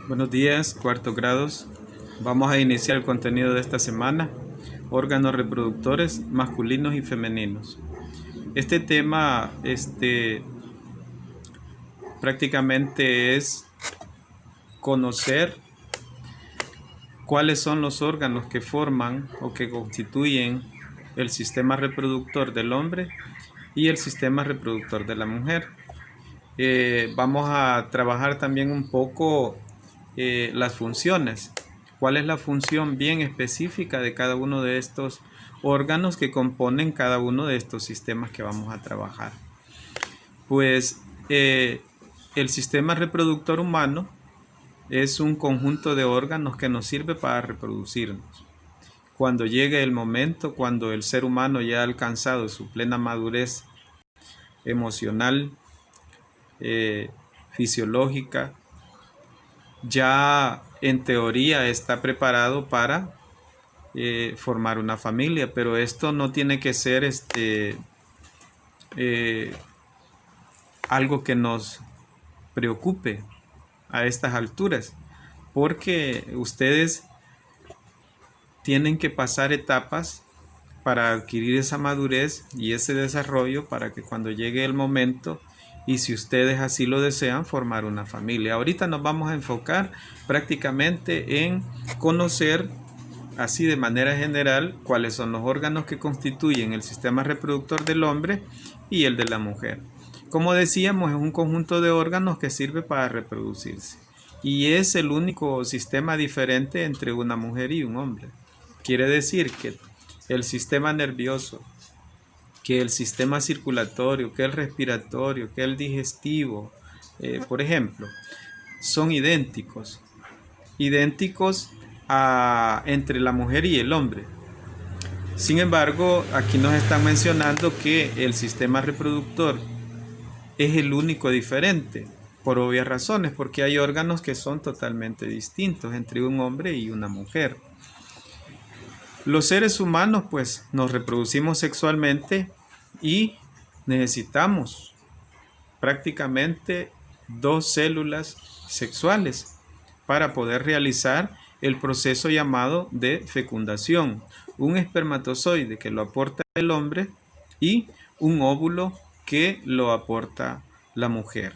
Buenos días, cuarto grados. Vamos a iniciar el contenido de esta semana, órganos reproductores masculinos y femeninos. Este tema prácticamente es conocer cuáles son los órganos que forman o que constituyen el sistema reproductor del hombre y el sistema reproductor de la mujer. Vamos a trabajar también un poco las funciones. ¿Cuál es la función bien específica de cada uno de estos órganos que componen cada uno de estos sistemas que vamos a trabajar? Pues el sistema reproductor humano es un conjunto de órganos que nos sirve para reproducirnos. Cuando llegue el momento, cuando el ser humano ya ha alcanzado su plena madurez emocional, fisiológica, ya en teoría está preparado para formar una familia, pero esto no tiene que ser algo que nos preocupe a estas alturas, porque ustedes tienen que pasar etapas para adquirir esa madurez y ese desarrollo para que cuando llegue el momento, y si ustedes así lo desean, formar una familia. Ahorita nos vamos a enfocar prácticamente en conocer así de manera general cuáles son los órganos que constituyen el sistema reproductor del hombre y el de la mujer. Como decíamos, es un conjunto de órganos que sirve para reproducirse y es el único sistema diferente entre una mujer y un hombre. Quiere decir que el sistema nervioso, que el sistema circulatorio, que el respiratorio, que el digestivo, por ejemplo, son idénticos entre la mujer y el hombre. Sin embargo, aquí nos están mencionando que el sistema reproductor es el único diferente, por obvias razones, porque hay órganos que son totalmente distintos entre un hombre y una mujer. Los seres humanos pues nos reproducimos sexualmente y necesitamos prácticamente 2 células sexuales para poder realizar el proceso llamado de fecundación. Un espermatozoide que lo aporta el hombre y un óvulo que lo aporta la mujer.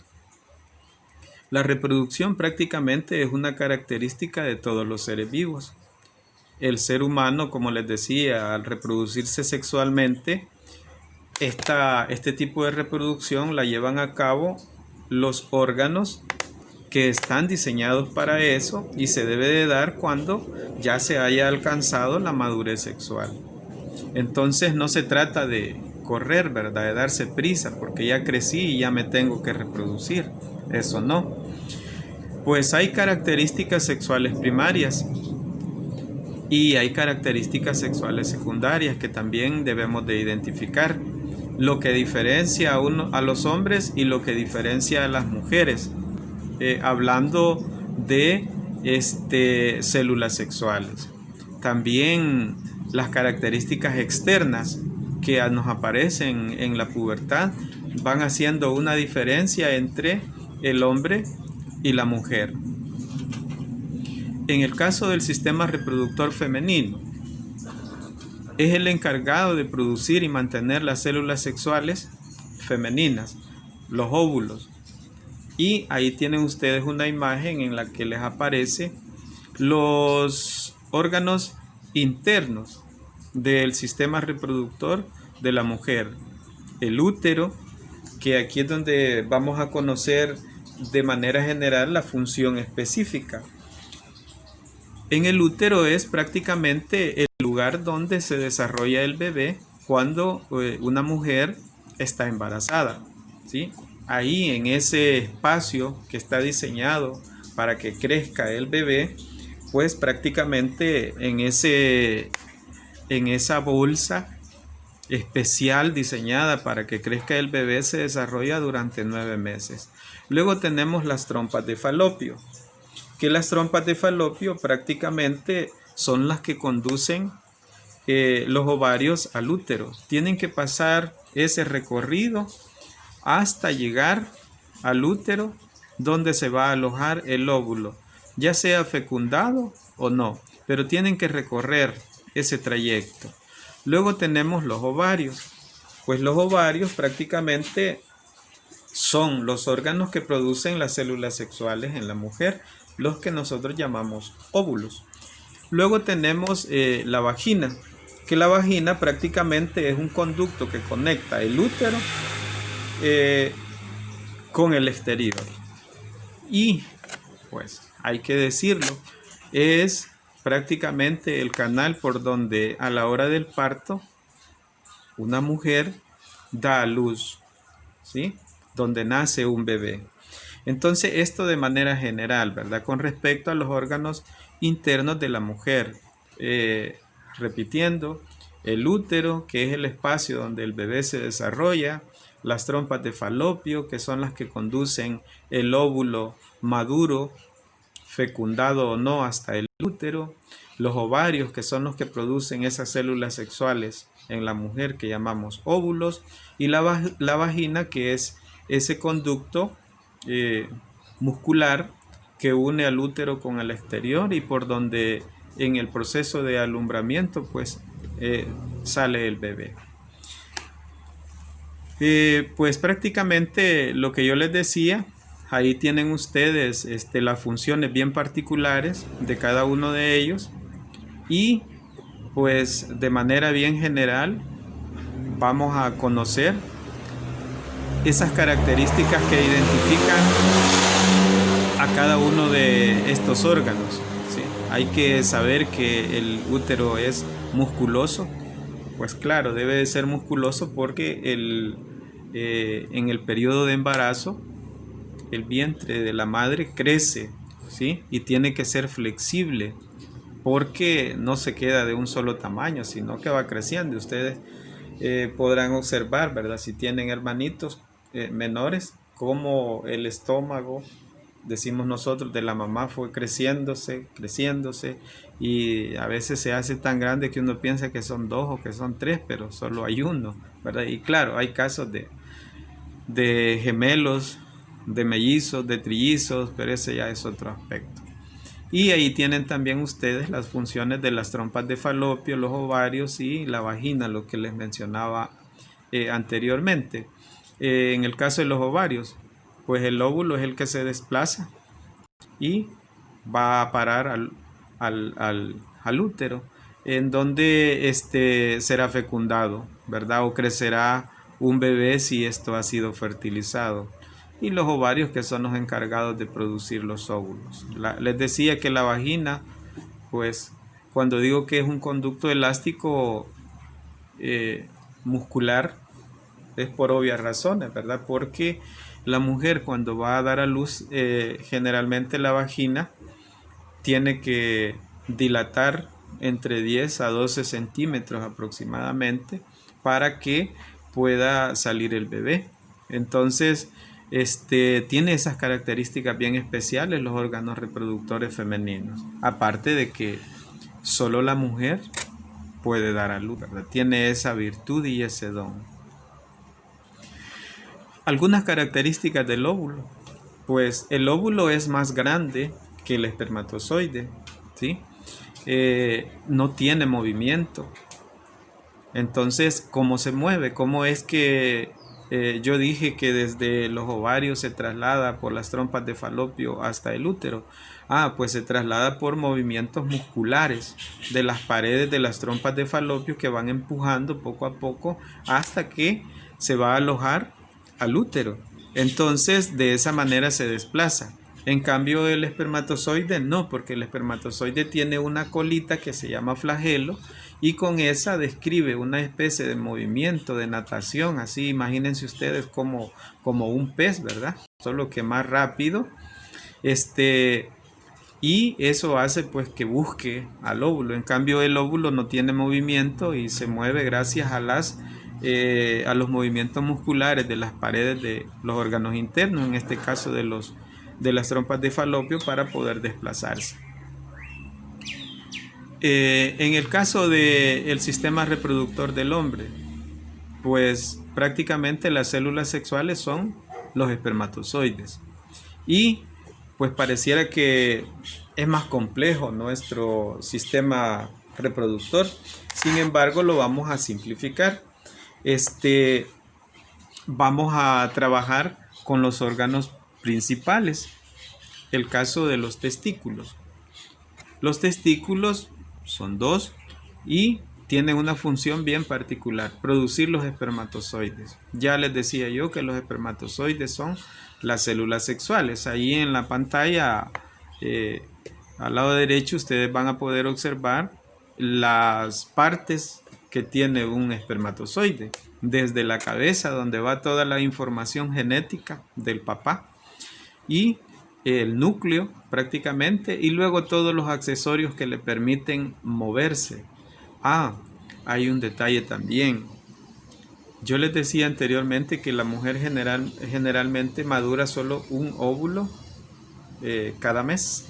La reproducción prácticamente es una característica de todos los seres vivos. El ser humano, como les decía, al reproducirse sexualmente, este tipo de reproducción la llevan a cabo los órganos que están diseñados para eso y se debe de dar cuando ya se haya alcanzado la madurez sexual. Entonces no se trata de correr, ¿verdad? De darse prisa porque ya crecí y ya me tengo que reproducir. Eso no. Pues hay características sexuales primarias y hay características sexuales secundarias que también debemos de identificar. Lo que diferencia a los hombres y lo que diferencia a las mujeres. Hablando de células sexuales. También las características externas que nos aparecen en la pubertad van haciendo una diferencia entre el hombre y la mujer. En el caso del sistema reproductor femenino, es el encargado de producir y mantener las células sexuales femeninas, los óvulos. Y ahí tienen ustedes una imagen en la que les aparece los órganos internos del sistema reproductor de la mujer. El útero, que aquí es donde vamos a conocer de manera general la función específica. En el útero es prácticamente el lugar donde se desarrolla el bebé cuando una mujer está embarazada, ¿sí? Ahí en ese espacio que está diseñado para que crezca el bebé, pues prácticamente en esa bolsa especial diseñada para que crezca el bebé se desarrolla durante 9 meses. Luego tenemos las trompas de falopio, que las trompas de falopio prácticamente son las que conducen los ovarios al útero. Tienen que pasar ese recorrido hasta llegar al útero donde se va a alojar el óvulo. ya sea fecundado o no, pero tienen que recorrer ese trayecto. Luego tenemos los ovarios. Pues los ovarios prácticamente son los órganos que producen las células sexuales en la mujer, los que nosotros llamamos óvulos. Luego tenemos la vagina, que la vagina prácticamente es un conducto que conecta el útero con el exterior. Y pues hay que decirlo, es prácticamente el canal por donde a la hora del parto una mujer da a luz, ¿sí? Donde nace un bebé. Entonces esto de manera general, ¿verdad? Con respecto a los órganos internos de la mujer, repitiendo, el útero, que es el espacio donde el bebé se desarrolla, las trompas de falopio, que son las que conducen el óvulo maduro, fecundado o no, hasta el útero, los ovarios, que son los que producen esas células sexuales en la mujer que llamamos óvulos, y la vagina, que es ese conducto muscular que une al útero con el exterior y por donde en el proceso de alumbramiento pues sale el bebé. Pues prácticamente lo que yo les decía, ahí tienen ustedes las funciones bien particulares de cada uno de ellos y pues de manera bien general vamos a conocer esas características que identifican a cada uno de estos órganos, ¿sí? Hay que saber que el útero es musculoso, pues claro, debe de ser musculoso porque en el periodo de embarazo el vientre de la madre crece, ¿sí? Y tiene que ser flexible porque no se queda de un solo tamaño, sino que va creciendo. Ustedes podrán observar, ¿verdad? Si tienen hermanitos menores, como el estómago, decimos nosotros, de la mamá fue creciéndose y a veces se hace tan grande que uno piensa que son 2 o que son 3, pero solo hay uno, ¿verdad? Y claro, hay casos de gemelos, de mellizos, de trillizos, pero ese ya es otro aspecto. Y ahí tienen también ustedes las funciones de las trompas de falopio, los ovarios y la vagina, lo que les mencionaba anteriormente. En el caso de los ovarios, pues el óvulo es el que se desplaza y va a parar al útero, en donde será fecundado, ¿verdad? O crecerá un bebé si esto ha sido fertilizado. Y los ovarios, que son los encargados de producir los óvulos. Les decía que la vagina, pues cuando digo que es un conducto elástico muscular, es por obvias razones, ¿verdad? Porque la mujer cuando va a dar a luz, generalmente la vagina tiene que dilatar entre 10 a 12 centímetros aproximadamente para que pueda salir el bebé. Entonces, tiene esas características bien especiales los órganos reproductores femeninos. Aparte de que solo la mujer puede dar a luz, ¿verdad? Tiene esa virtud y ese don. Algunas características del óvulo. Pues el óvulo es más grande que el espermatozoide, ¿sí? No tiene movimiento. Entonces, ¿cómo se mueve? ¿Cómo es que yo dije que desde los ovarios se traslada por las trompas de falopio hasta el útero? Pues se traslada por movimientos musculares de las paredes de las trompas de falopio que van empujando poco a poco hasta que se va a alojar al útero. Entonces, de esa manera se desplaza. En cambio, el espermatozoide no, porque el espermatozoide tiene una colita que se llama flagelo y con esa describe una especie de movimiento de natación, así imagínense ustedes como un pez, ¿verdad? Solo que más rápido. Y eso hace pues que busque al óvulo. En cambio, el óvulo no tiene movimiento y se mueve gracias a los movimientos musculares de las paredes de los órganos internos, en este caso de las trompas de falopio, para poder desplazarse. En el caso del sistema reproductor del hombre, pues prácticamente las células sexuales son los espermatozoides y pues pareciera que es más complejo nuestro sistema reproductor. Sin embargo, lo vamos a simplificar. Vamos a trabajar con los órganos principales. El caso de los testículos. Los testículos son dos y tienen una función bien particular: producir los espermatozoides. Ya les decía yo que los espermatozoides son las células sexuales. Ahí en la pantalla, al lado derecho, ustedes van a poder observar las partes que tiene un espermatozoide. Desde la cabeza, donde va toda la información genética del papá, y el núcleo prácticamente, y luego todos los accesorios que le permiten moverse. Hay un detalle también. Yo les decía anteriormente que la mujer generalmente madura solo un óvulo cada mes,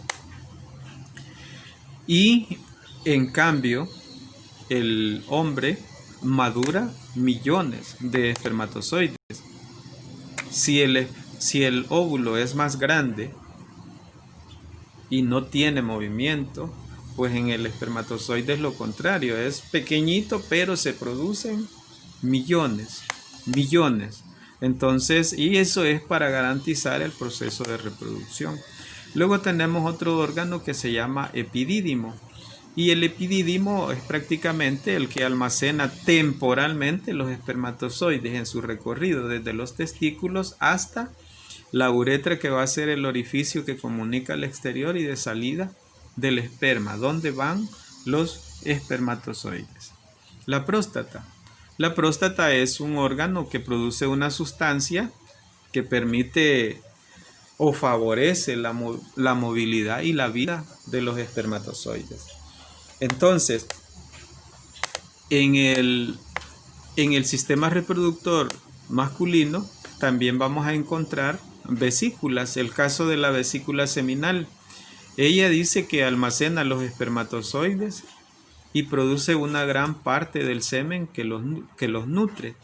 y en cambio el hombre madura millones de espermatozoides. Si el óvulo es más grande y no tiene movimiento, pues en el espermatozoide es lo contrario, es pequeñito, pero se producen millones. Entonces, y eso es para garantizar el proceso de reproducción. Luego tenemos otro órgano que se llama epidídimo. Y el epidídimo es prácticamente el que almacena temporalmente los espermatozoides en su recorrido desde los testículos hasta la uretra, que va a ser el orificio que comunica al exterior y de salida del esperma, donde van los espermatozoides. La próstata. La próstata es un órgano que produce una sustancia que permite o favorece la movilidad y la vida de los espermatozoides. Entonces, en el sistema reproductor masculino también vamos a encontrar vesículas. El caso de la vesícula seminal. Ella dice que almacena los espermatozoides y produce una gran parte del semen que los nutre,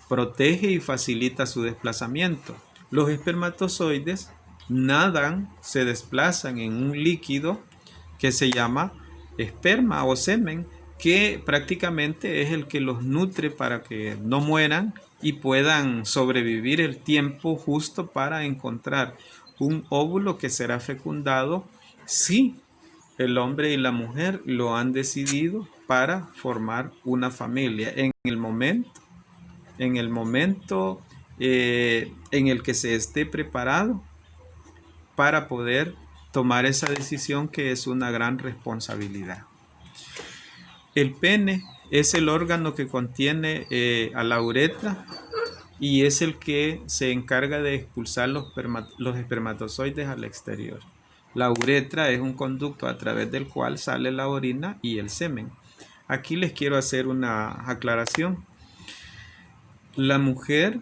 protege y facilita su desplazamiento. Los espermatozoides nadan, se desplazan en un líquido que se llama esperma o semen, que prácticamente es el que los nutre para que no mueran y puedan sobrevivir el tiempo justo para encontrar un óvulo que será fecundado si el hombre y la mujer lo han decidido para formar una familia en el momento en el que se esté preparado para poder tomar esa decisión, que es una gran responsabilidad. El pene es el órgano que contiene a la uretra y es el que se encarga de expulsar los espermatozoides al exterior. La uretra es un conducto a través del cual sale la orina y el semen. Aquí les quiero hacer una aclaración. La mujer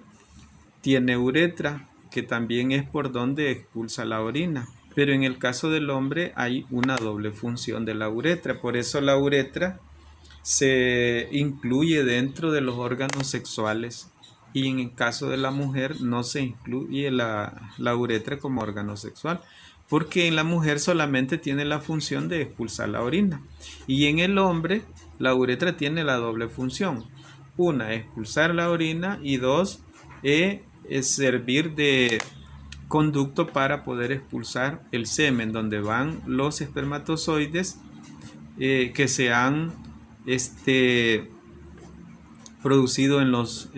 tiene uretra, que también es por donde expulsa la orina, pero en el caso del hombre hay una doble función de la uretra. Por eso la uretra se incluye dentro de los órganos sexuales, y en el caso de la mujer no se incluye la uretra como órgano sexual, porque en la mujer solamente tiene la función de expulsar la orina, y en el hombre la uretra tiene la doble función: una, expulsar la orina, y dos, es servir de conducto para poder expulsar el semen, donde van los espermatozoides que se han producido en los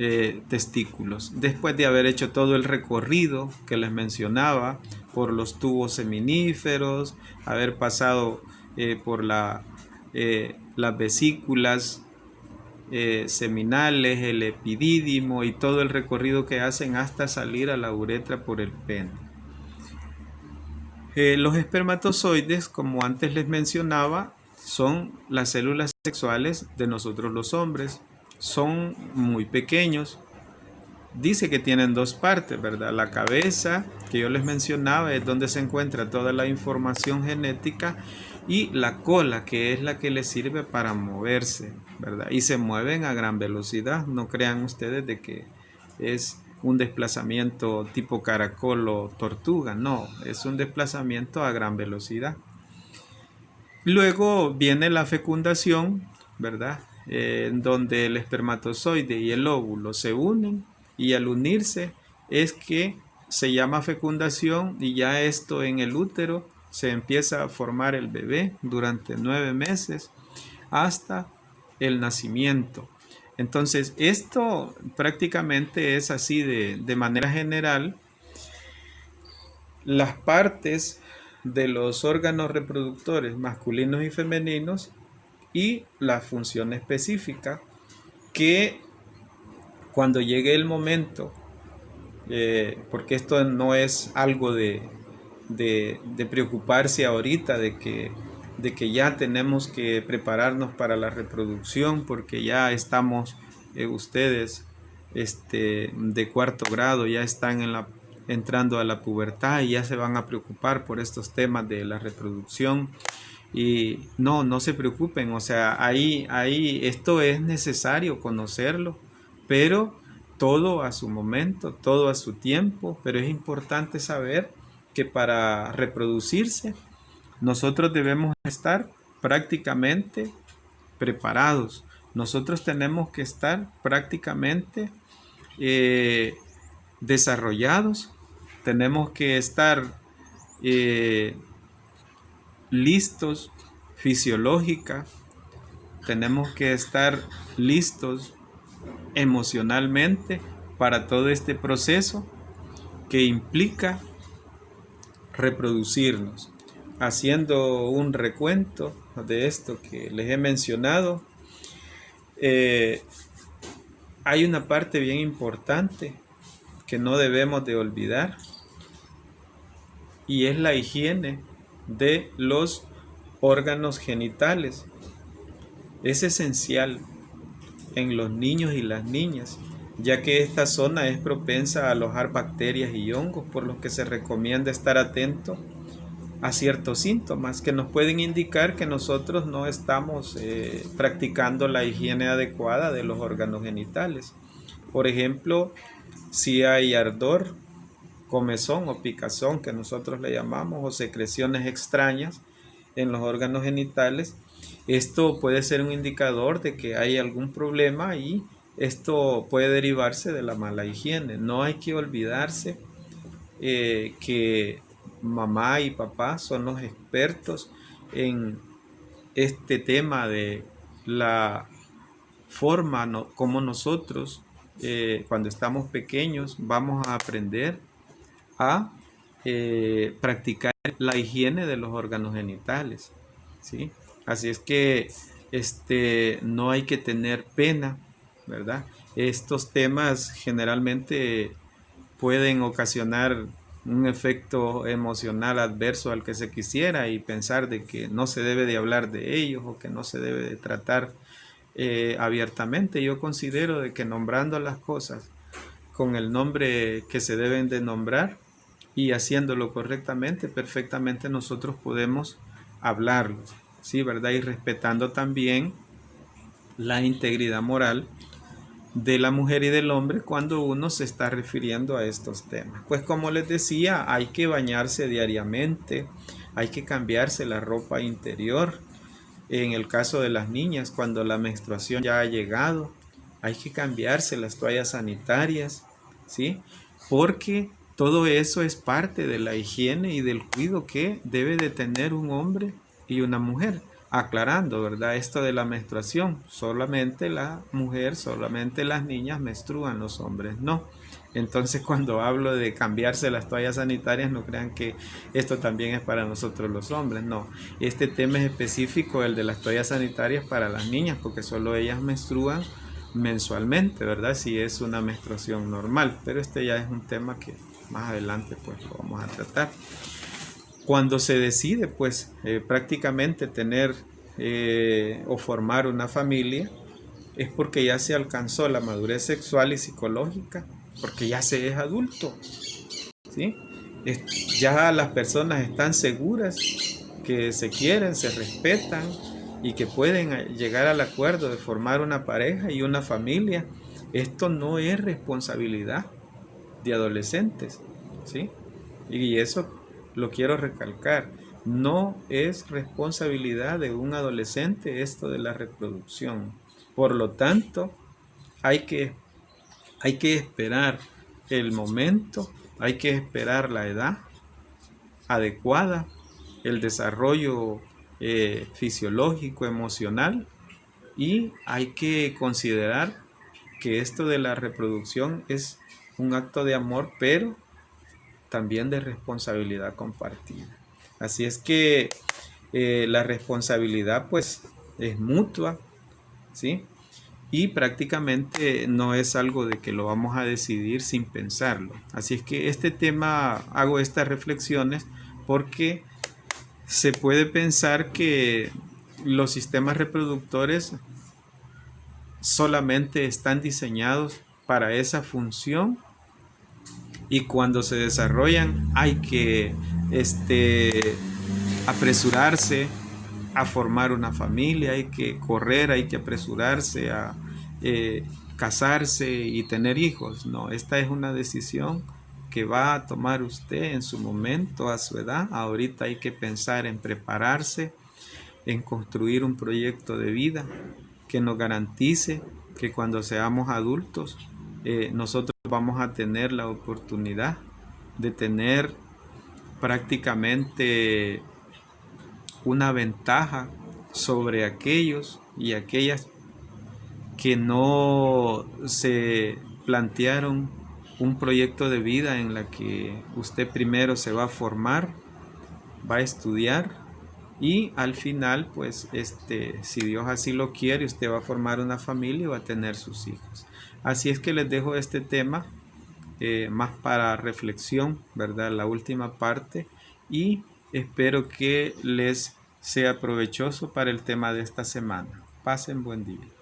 testículos, después de haber hecho todo el recorrido que les mencionaba por los tubos seminíferos, haber pasado por las vesículas seminales, el epidídimo y todo el recorrido que hacen hasta salir a la uretra por el pene. Los espermatozoides, como antes les mencionaba, son las células sexuales de nosotros los hombres. Son muy pequeños. Dice que tienen dos partes, ¿verdad? La cabeza, que yo les mencionaba, es donde se encuentra toda la información genética, y la cola, que es la que les sirve para moverse, ¿verdad? Y se mueven a gran velocidad. No crean ustedes de que es un desplazamiento tipo caracol o tortuga, no, es un desplazamiento a gran velocidad. Luego viene la fecundación, ¿verdad? En donde el espermatozoide y el óvulo se unen, y al unirse es que se llama fecundación, y ya esto en el útero se empieza a formar el bebé durante 9 meses hasta el nacimiento. Entonces esto prácticamente es así de manera general las partes de los órganos reproductores masculinos y femeninos y la función específica, que cuando llegue el momento, porque esto no es algo de preocuparse ahorita de que ya tenemos que prepararnos para la reproducción porque ya estamos, ustedes de cuarto grado ya están entrando a la pubertad y ya se van a preocupar por estos temas de la reproducción. Y no se preocupen, o sea, ahí esto es necesario conocerlo, pero todo a su momento, todo a su tiempo. Pero es importante saber que para reproducirse nosotros debemos estar prácticamente preparados. Nosotros tenemos que estar prácticamente desarrollados, tenemos que estar listos fisiológica, tenemos que estar listos emocionalmente para todo este proceso que implica reproducirnos. Haciendo un recuento de esto que les he mencionado, hay una parte bien importante que no debemos de olvidar, y es la higiene de los órganos genitales. Es esencial en los niños y las niñas, ya que esta zona es propensa a alojar bacterias y hongos, por lo que se recomienda estar atento a ciertos síntomas que nos pueden indicar que nosotros no estamos practicando la higiene adecuada de los órganos genitales. Por ejemplo, si hay ardor, comezón o picazón, que nosotros le llamamos, o secreciones extrañas en los órganos genitales, esto puede ser un indicador de que hay algún problema, y esto puede derivarse de la mala higiene. No hay que olvidarse que mamá y papá son los expertos en este tema de la forma como nosotros cuando estamos pequeños vamos a aprender a practicar la higiene de los órganos genitales, ¿sí? Así es que no hay que tener pena, ¿verdad? Estos temas generalmente pueden ocasionar un efecto emocional adverso al que se quisiera, y pensar de que no se debe de hablar de ellos o que no se debe de tratar abiertamente. Yo considero de que nombrando las cosas con el nombre que se deben de nombrar y haciéndolo correctamente, perfectamente nosotros podemos hablarlos, ¿sí? ¿Verdad? Y respetando también la integridad moral de la mujer y del hombre cuando uno se está refiriendo a estos temas. Pues como les decía, hay que bañarse diariamente, hay que cambiarse la ropa interior. En el caso de las niñas, cuando la menstruación ya ha llegado, hay que cambiarse las toallas sanitarias, ¿sí? Porque todo eso es parte de la higiene y del cuidado que debe de tener un hombre y una mujer. Aclarando, ¿verdad? Esto de la menstruación, solamente la mujer, solamente las niñas menstruan, los hombres no. Entonces, cuando hablo de cambiarse las toallas sanitarias, no crean que esto también es para nosotros los hombres, no. Este tema es específico, el de las toallas sanitarias, para las niñas, porque solo ellas menstruan mensualmente, ¿verdad? Si es una menstruación normal, pero este ya es un tema que más adelante pues lo vamos a tratar. Cuando se decide pues prácticamente tener o formar una familia, es porque ya se alcanzó la madurez sexual y psicológica, porque ya se es adulto, ¿sí? Ya las personas están seguras que se quieren, se respetan y que pueden llegar al acuerdo de formar una pareja y una familia. Esto no es responsabilidad de adolescentes, ¿sí? Y eso lo quiero recalcar. No es responsabilidad de un adolescente esto de la reproducción. Por lo tanto, hay que esperar el momento, hay que esperar la edad adecuada, el desarrollo fisiológico, emocional, y hay que considerar que esto de la reproducción es un acto de amor, pero también de responsabilidad compartida. Así es que la responsabilidad pues es mutua, ¿sí? Y prácticamente no es algo de que lo vamos a decidir sin pensarlo. Así es que este tema, hago estas reflexiones porque se puede pensar que los sistemas reproductores solamente están diseñados para esa función y cuando se desarrollan hay que apresurarse a formar una familia, hay que correr, hay que apresurarse a casarse y tener hijos. No, esta es una decisión que va a tomar usted en su momento, a su edad. Ahorita hay que pensar en prepararse, en construir un proyecto de vida que nos garantice que cuando seamos adultos nosotros vamos a tener la oportunidad de tener prácticamente una ventaja sobre aquellos y aquellas que no se plantearon un proyecto de vida en la que usted primero se va a formar, va a estudiar y al final pues si Dios así lo quiere, usted va a formar una familia y va a tener sus hijos. Así es que les dejo este tema más para reflexión, ¿verdad? La última parte, y espero que les sea provechoso para el tema de esta semana. Pasen buen día.